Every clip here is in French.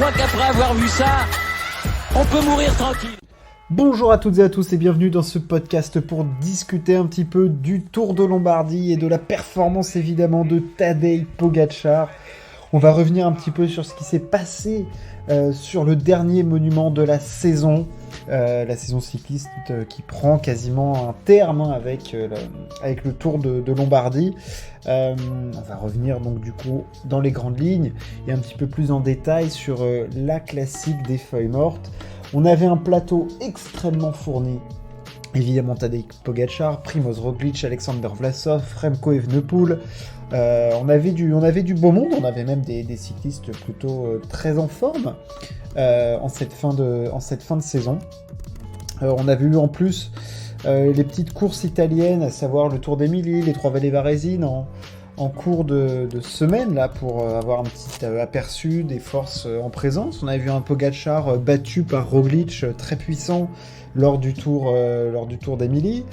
crois qu'après avoir vu ça, on peut mourir tranquille. Bonjour à toutes et à tous et bienvenue dans ce podcast pour discuter un petit peu du Tour de Lombardie et de la performance évidemment de Tadej Pogačar. On va revenir un petit peu sur ce qui s'est passé sur le dernier monument de la saison cycliste qui prend quasiment un terme avec le Tour de Lombardie. On va revenir donc du coup dans les grandes lignes et un petit peu plus en détail sur la classique des feuilles mortes. On avait un plateau extrêmement fourni. Évidemment, Tadej Pogačar, Primož Roglič, Alexander Vlasov, Remco Evenepoel. On avait du beau monde, on avait même des cyclistes plutôt très en forme en cette fin de saison. On avait eu en plus les petites courses italiennes, à savoir le Tour d'Émilie, les Trois Vallées Varésines en cours de semaine là pour avoir un petit aperçu des forces en présence. On avait vu un Pogačar battu par Roglič très puissant lors du Tour d'Émilie.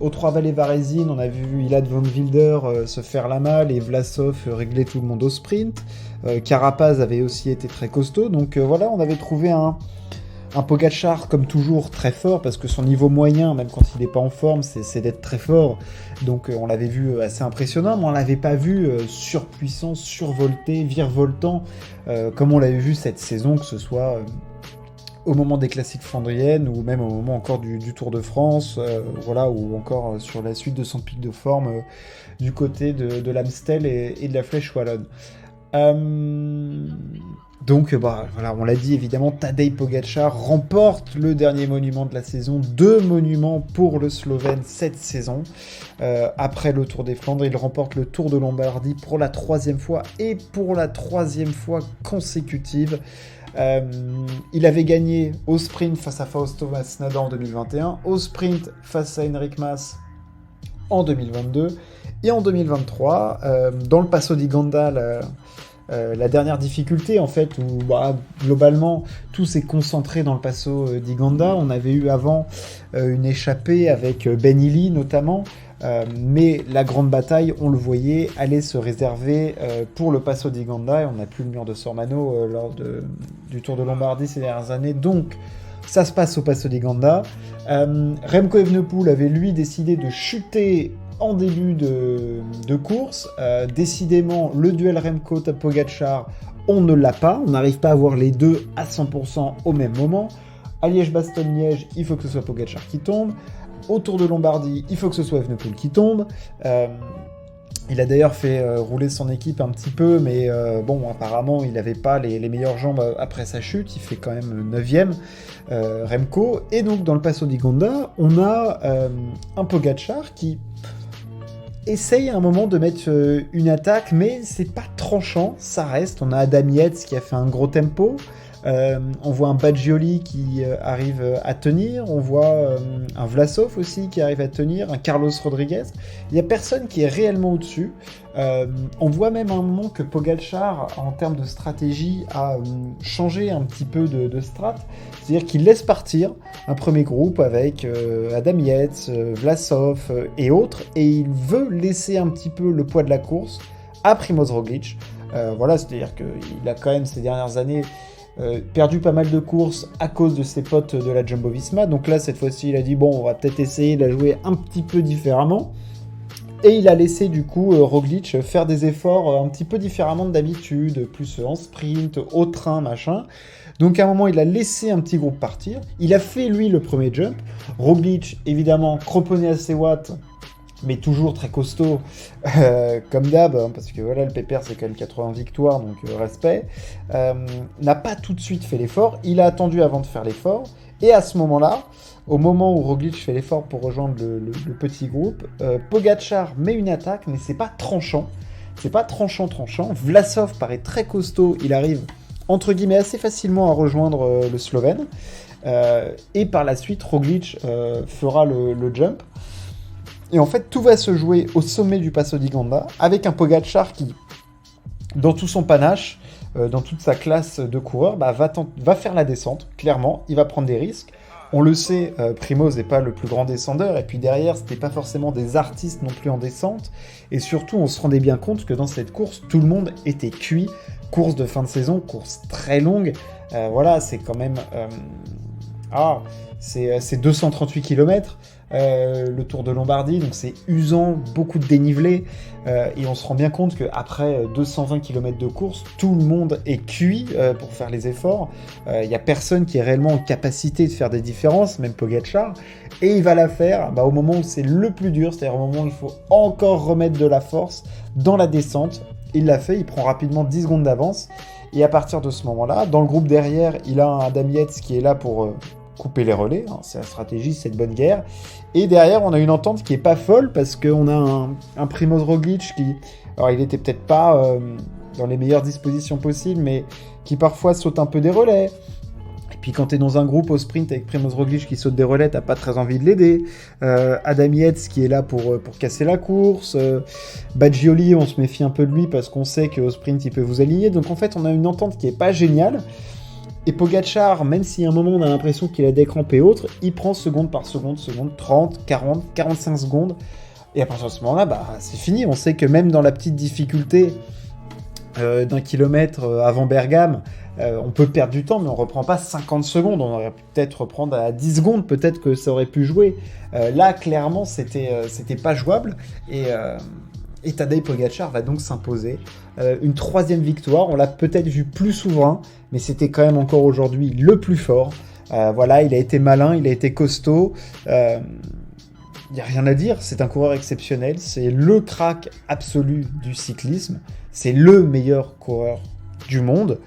Aux Trois Vallées Varésines, on a vu Ilad van Wilder se faire la malle et Vlasov régler tout le monde au sprint. Carapaz avait aussi été très costaud. Donc voilà, on avait trouvé un Pogačar comme toujours très fort, parce que son niveau moyen, même quand il n'est pas en forme, c'est d'être très fort. Donc on l'avait vu assez impressionnant, mais on l'avait pas vu surpuissant, survolté, virevoltant, comme on l'avait vu cette saison, que ce soit au moment des classiques flandriennes, ou même au moment encore du Tour de France, ou encore sur la suite de son pic de forme du côté de l'Amstel et de la Flèche Wallonne. Donc on l'a dit évidemment, Tadej Pogačar remporte le dernier monument de la saison, 2 monuments pour le Slovène cette saison. Après le Tour des Flandres, il remporte le Tour de Lombardie pour la 3e fois et pour la 3e fois consécutive. Il avait gagné au sprint face à Fausto Masnada en 2021, au sprint face à Enric Mas en 2022 et en 2023 dans le Passo di Ganda. La dernière difficulté en fait où globalement tout s'est concentré dans le Passo di Ganda. On avait eu avant une échappée avec Ben Illy notamment, mais la grande bataille, on le voyait, allait se réserver pour le Passo di Ganda, et on n'a plus le mur de Sormano lors du Tour de Lombardie ces dernières années, donc ça se passe au Passo di Ganda. Remco Evenepoel avait lui décidé de chuter en début de course. Décidément, le duel Remco-Pogačar, on ne l'a pas. On n'arrive pas à voir les deux à 100% au même moment. À Liège-Bastogne-Liège, il faut que ce soit Pogačar qui tombe. Au Tour de Lombardie, il faut que ce soit Evenepoel qui tombe. Il a d'ailleurs fait rouler son équipe un petit peu, mais apparemment, il n'avait pas les meilleures jambes après sa chute. Il fait quand même 9e, Remco. Et donc, dans le Passo di Ganda, on a un Pogačar qui essaye à un moment de mettre une attaque, mais c'est pas tranchant, ça reste. On a Adam Yates qui a fait un gros tempo. On voit un Baggioli qui arrive à tenir, on voit un Vlasov aussi qui arrive à tenir, un Carlos Rodriguez. Il n'y a personne qui est réellement au-dessus. On voit même à un moment que Pogačar, en termes de stratégie, a changé un petit peu de strat. C'est-à-dire qu'il laisse partir un premier groupe avec Adam Yates, Vlasov et autres, et il veut laisser un petit peu le poids de la course à Primož Roglič. C'est-à-dire qu'il a quand même ces dernières années perdu pas mal de courses à cause de ses potes de la Jumbo-Visma. Donc là, cette fois-ci, il a dit on va peut-être essayer de la jouer un petit peu différemment. Et il a laissé du coup Roglič faire des efforts un petit peu différemment de d'habitude, plus en sprint, au train, machin. Donc à un moment, il a laissé un petit groupe partir. Il a fait lui le premier jump. Roglič, évidemment, cramponné à ses watts, mais toujours très costaud, comme d'hab, parce que voilà, le Pépère, c'est quand même 80 victoires, donc respect. N'a pas tout de suite fait l'effort. Il a attendu avant de faire l'effort. Et à ce moment-là, au moment où Roglič fait l'effort pour rejoindre le petit groupe, Pogačar met une attaque, mais c'est pas tranchant. C'est pas tranchant. Vlasov paraît très costaud. Il arrive, entre guillemets, assez facilement à rejoindre le Slovène. Et par la suite, Roglič fera le jump. Et en fait, tout va se jouer au sommet du Passo di Ganda, avec un Pogačar qui, dans tout son panache, dans toute sa classe de coureur, va faire la descente, clairement. Il va prendre des risques. On le sait, Primož n'est pas le plus grand descendeur, et puis derrière, c'était pas forcément des artistes non plus en descente. Et surtout, on se rendait bien compte que dans cette course, tout le monde était cuit course de fin de saison, course très longue. Voilà, c'est quand même... c'est 238 km, le Tour de Lombardie, donc c'est usant, beaucoup de dénivelé, et on se rend bien compte qu'après 220 km de course, tout le monde est cuit pour faire les efforts. Il n'y a personne qui est réellement en capacité de faire des différences, même Pogačar, et il va la faire au moment où c'est le plus dur, c'est-à-dire au moment où il faut encore remettre de la force dans la descente. Il l'a fait, il prend rapidement 10 secondes d'avance, et à partir de ce moment-là, dans le groupe derrière, il a un Adam Yates qui est là pour... couper les relais, c'est la stratégie, c'est de bonne guerre. Et derrière, on a une entente qui est pas folle parce qu'on a un Primož Roglič qui, alors il était peut-être pas dans les meilleures dispositions possibles, mais qui parfois saute un peu des relais. Et puis quand t'es dans un groupe au sprint avec Primož Roglič qui saute des relais, t'as pas très envie de l'aider. Adam Yates qui est là pour casser la course. Baggioli, on se méfie un peu de lui parce qu'on sait qu'au sprint il peut vous aligner. Donc en fait, on a une entente qui est pas géniale. Et Pogačar, même si à un moment on a l'impression qu'il a décrampé et autres, il prend seconde par seconde, 30, 40, 45 secondes. Et à partir de ce moment-là, c'est fini. On sait que même dans la petite difficulté d'un kilomètre avant Bergame, on peut perdre du temps, mais on reprend pas 50 secondes. On aurait pu peut-être reprendre à 10 secondes, peut-être que ça aurait pu jouer. Là, clairement, c'était pas jouable. Et Tadej Pogačar va donc s'imposer. Une troisième victoire, on l'a peut-être vu plus souverain, mais c'était quand même encore aujourd'hui le plus fort. Voilà, il a été malin, il a été costaud. Il n'y a rien à dire, c'est un coureur exceptionnel. C'est le crack absolu du cyclisme. C'est le meilleur coureur du monde.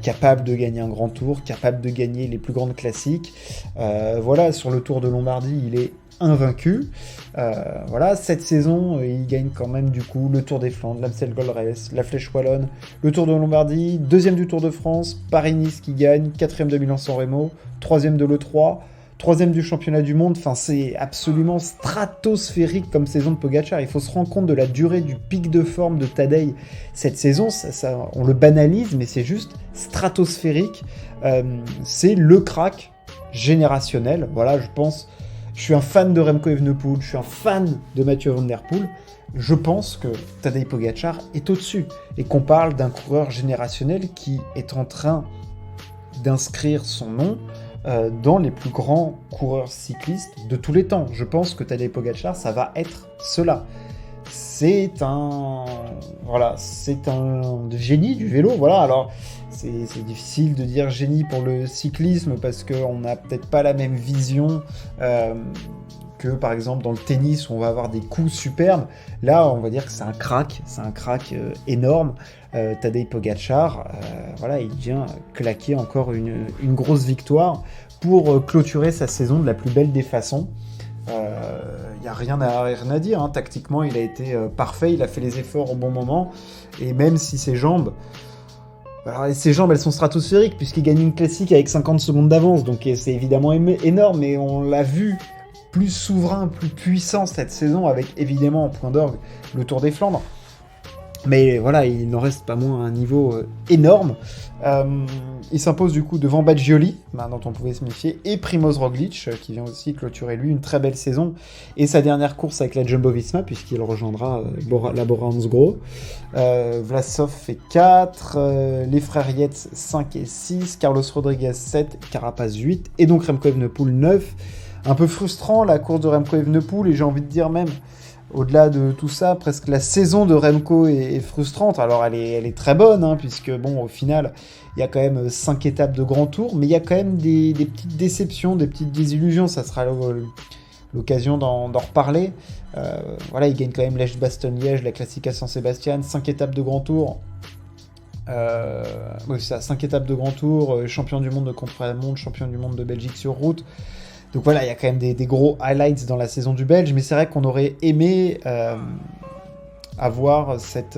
Capable de gagner un grand tour, capable de gagner les plus grandes classiques. Voilà, sur le Tour de Lombardie, il est invaincu. Voilà, cette saison, il gagne quand même du coup le Tour des Flandres, l'Amstel Gold Race, la Flèche Wallonne, le Tour de Lombardie, deuxième du Tour de France, Paris-Nice qui gagne, quatrième de Milan-San Remo, troisième de l'E3, troisième du championnat du monde. Enfin, c'est absolument stratosphérique comme saison de Pogačar. Il faut se rendre compte de la durée du pic de forme de Tadej cette saison. Ça, on le banalise, mais c'est juste stratosphérique. C'est le crack générationnel. Voilà, je suis un fan de Remco Evenepoel, je suis un fan de Mathieu Van Der Poel. Je pense que Tadej Pogačar est au-dessus et qu'on parle d'un coureur générationnel qui est en train d'inscrire son nom dans les plus grands coureurs cyclistes de tous les temps. Je pense que Tadej Pogačar, ça va être cela. C'est un génie du vélo. Voilà, alors c'est difficile de dire génie pour le cyclisme parce qu'on n'a peut-être pas la même vision que par exemple dans le tennis où on va avoir des coups superbes. Là, on va dire que c'est un crack énorme. Tadej Pogačar, voilà, il vient claquer encore une grosse victoire pour clôturer sa saison de la plus belle des façons. Il n'y a rien à dire, hein. Tactiquement il a été parfait, il a fait les efforts au bon moment, et même si ses jambes, elles sont stratosphériques puisqu'il gagne une classique avec 50 secondes d'avance, donc c'est évidemment énorme, mais on l'a vu plus souverain, plus puissant cette saison avec évidemment en point d'orgue le Tour des Flandres. Mais voilà, il n'en reste pas moins à un niveau énorme. Il s'impose du coup devant Baggioli, dont on pouvait se méfier, et Primož Roglič, qui vient aussi clôturer lui une très belle saison, et sa dernière course avec la Jumbo-Visma, puisqu'il rejoindra la Bora-Hansgrohe. Vlasov fait 4, les frères Yates 5 et 6, Carlos Rodriguez 7, Carapaz 8, et donc Remco Evenepoel 9. Un peu frustrant la course de Remco Evenepoel, et j'ai envie de dire même, au-delà de tout ça, presque la saison de Remco est frustrante. Alors elle est très bonne, hein, puisque bon, au final, il y a quand même 5 étapes de grand tour, mais il y a quand même des petites déceptions, des petites désillusions. Ça sera l'occasion d'en reparler. Voilà, il gagne quand même l'Èche-Bastogne-Liège, la Classica San Sebastian, 5 étapes de grand tour. Oui, c'est ça, 5 étapes de grand tour, champion du monde de contre-la-montre, champion du monde de Belgique sur route. Donc voilà, il y a quand même des gros highlights dans la saison du Belge, mais c'est vrai qu'on aurait aimé avoir cette...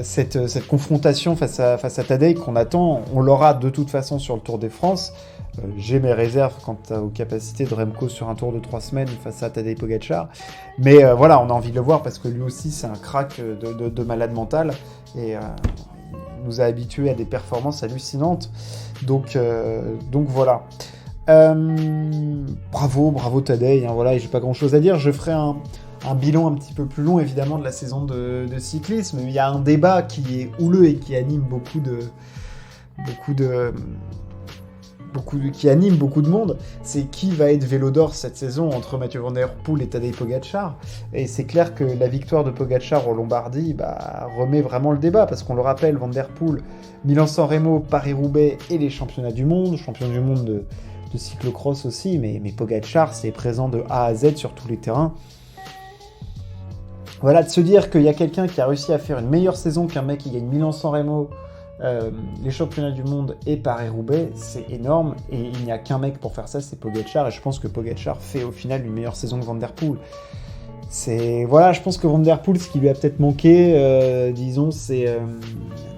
cette confrontation face à Tadej qu'on attend. On l'aura de toute façon sur le Tour de France. J'ai mes réserves quant aux capacités de Remco sur un tour de 3 semaines face à Tadej Pogačar. Mais voilà, on a envie de le voir parce que lui aussi, c'est un crack de malade mental. Et... nous a habitués à des performances hallucinantes. Donc voilà. Bravo Tadej, hein, voilà, j'ai pas grand chose à dire. Je ferai un bilan un petit peu plus long, évidemment, de la saison de cyclisme. Il y a un débat qui est houleux et qui anime beaucoup de monde, c'est qui va être Vélo d'Or cette saison entre Mathieu Van Der Poel et Tadej Pogačar. Et c'est clair que la victoire de Pogačar en Lombardie remet vraiment le débat, parce qu'on le rappelle, Van Der Poel, Milan-San Remo, Paris-Roubaix et les championnats du monde, champion du monde de cyclocross aussi, mais Pogačar, c'est présent de A à Z sur tous les terrains. Voilà, de se dire qu'il y a quelqu'un qui a réussi à faire une meilleure saison qu'un mec qui gagne Milan-San Remo, les championnats du monde et Paris-Roubaix, c'est énorme, et il n'y a qu'un mec pour faire ça, c'est Pogačar, et je pense que Pogačar fait au final une meilleure saison que Van Der Poel. Je pense que Van Der Poel, ce qui lui a peut-être manqué, disons, c'est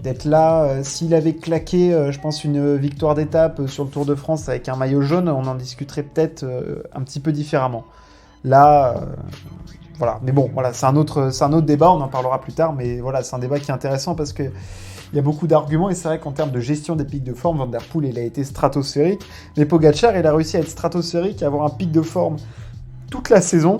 d'être là. S'il avait claqué, je pense, une victoire d'étape sur le Tour de France avec un maillot jaune, on en discuterait peut-être un petit peu différemment. Là, voilà. Mais bon, voilà, c'est un autre débat, on en parlera plus tard, mais voilà, c'est un débat qui est intéressant parce que il y a beaucoup d'arguments, et c'est vrai qu'en termes de gestion des pics de forme, Van Der Poel, il a été stratosphérique, mais Pogačar, il a réussi à être stratosphérique, à avoir un pic de forme toute la saison,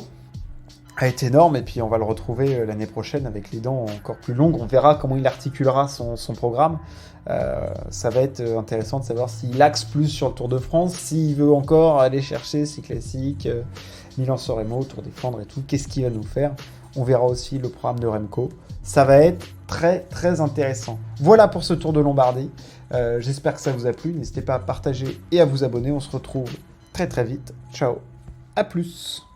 a été énorme, et puis on va le retrouver l'année prochaine avec les dents encore plus longues. On verra comment il articulera son programme. Ça va être intéressant de savoir s'il axe plus sur le Tour de France, s'il veut encore aller chercher ses classiques, Milan-San Remo, Tour des Flandres et tout. Qu'est-ce qu'il va nous faire? On verra aussi le programme de Remco. Ça va être très très intéressant. Voilà pour ce Tour de Lombardie. J'espère que ça vous a plu. N'hésitez pas à partager et à vous abonner. On se retrouve très très vite. Ciao, à plus.